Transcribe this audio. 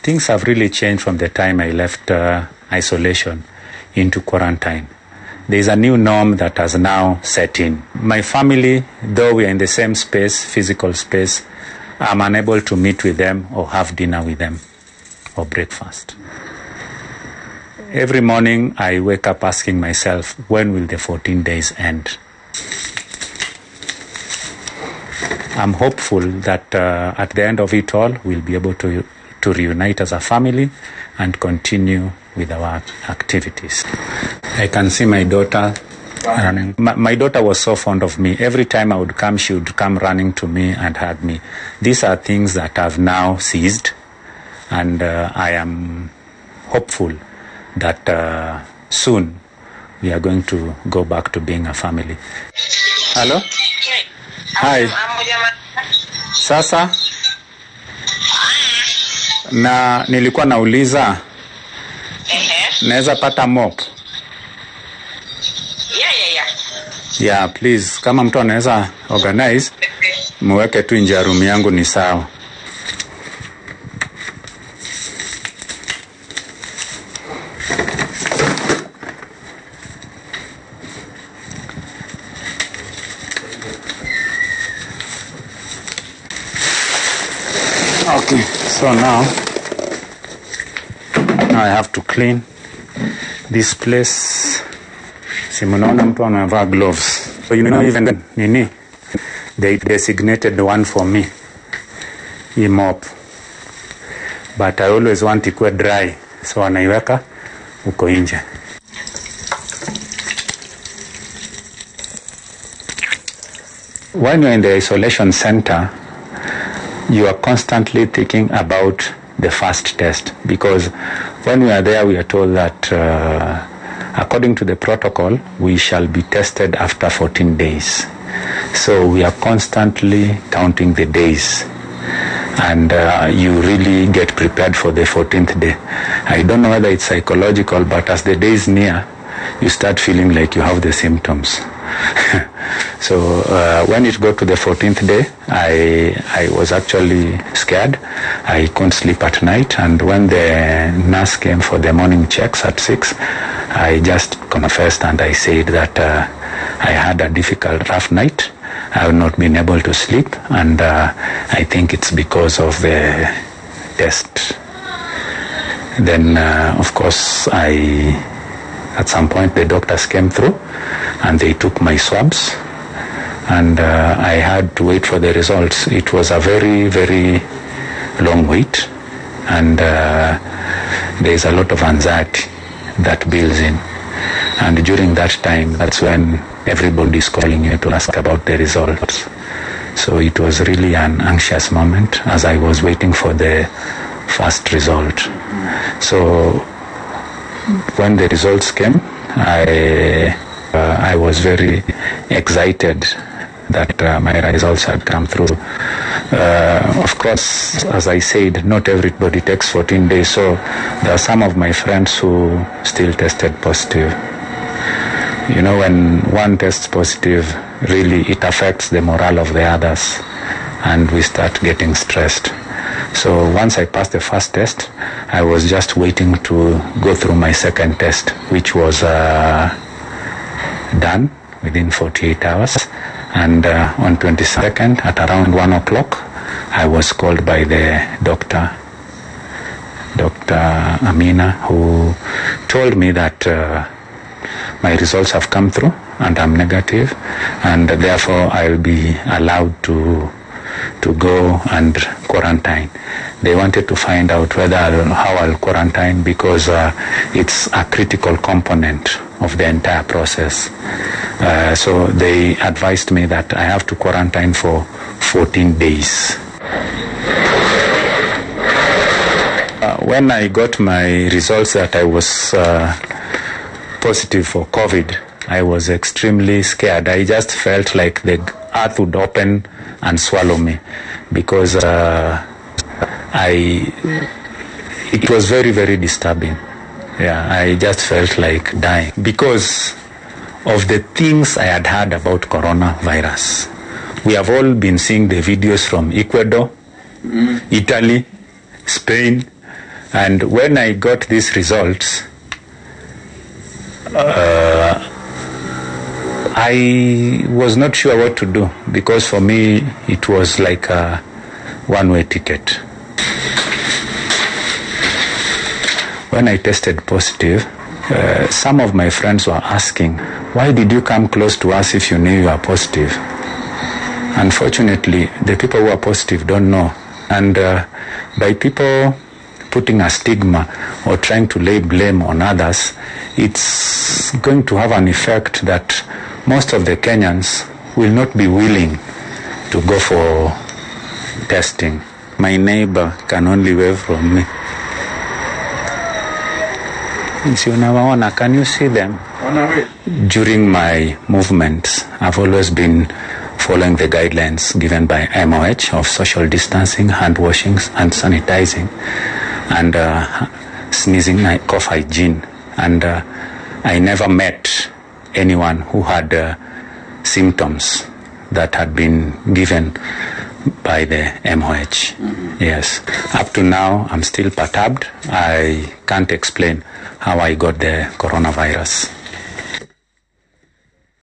Things have really changed from the time I left isolation into quarantine. There is a new norm that has now set in. My family, though we are in the same space, physical space, I'm unable to meet with them or have dinner with them or breakfast. Every morning I wake up asking myself, when will the 14 days end? I'm hopeful that at the end of it all, we'll be able to reunite as a family and continue with our activities. I can see my daughter running. My daughter was so fond of me. Every time I would come, she would come running to me and hug me. These are things that have now ceased, and I am hopeful that soon we are going to go back to being a family. Hello? Hi. Sasa na nilikuwa nauliza naweza pata mop? Yeah, please, kama mtu anaweza organize muweke tu nje ya room yangu ni sawa. Okay, so now I have to clean this place. Simunaona mtu anavaa gloves. So you know, even nini, they designated one for me, hii mop. But I always want it to dry, so anaiweka uko nje. When you're in the isolation center, you are constantly thinking about the first test, because when we are there, we are told that according to the protocol, we shall be tested after 14 days. So we are constantly counting the days, and you really get prepared for the 14th day. I don't know whether it's psychological, but as the days near, you start feeling like you have the symptoms. So when it got to the 14th day, I was actually scared. I couldn't sleep at night, and when the nurse came for the morning checks at 6, I just confessed and I said that I had a difficult, rough night. I have not been able to sleep, and I think it's because of the test. Then, of course, at some point the doctors came through and they took my swabs, and I had to wait for the results. It was a very, very long wait, and there's a lot of anxiety that builds in. And during that time, that's when everybody's calling you to ask about the results. So it was really an anxious moment as I was waiting for the first result. So when the results came, I was very excited that my results had come through. Of course, as I said, not everybody takes 14 days, so there are some of my friends who still tested positive. You know, when one tests positive, really it affects the morale of the others, and we start getting stressed. So once I passed the first test, I was just waiting to go through my second test, which was done within 48 hours. And on 22nd, at around 1 o'clock, I was called by the Dr. Agina, who told me that my results have come through and I'm negative, and therefore I'll be allowed to go and quarantine. They wanted to find out how I'll quarantine, because it's a critical component of the entire process. So they advised me that I have to quarantine for 14 days. When I got my results that I was positive for COVID, I was extremely scared. I just felt like the earth would open and swallow me, because it was very, very disturbing. Yeah, I just felt like dying because of the things I had heard about coronavirus. We have all been seeing the videos from Ecuador, Italy, Spain, And when I got these results, I was not sure what to do, because for me it was like a one-way ticket. When I tested positive, some of my friends were asking, why did you come close to us if you knew you were positive? Unfortunately, the people who are positive don't know. And by people putting a stigma or trying to lay blame on others, it's going to have an effect that most of the Kenyans will not be willing to go for testing. My neighbor can only wave from me. Can you see them? During my movements, I've always been following the guidelines given by MOH of social distancing, hand washings, and sanitizing, and sneezing, cough hygiene. And I never met anyone who had symptoms that had been given by the MOH. Yes. Up to now, I'm still perturbed. I can't explain how I got the coronavirus.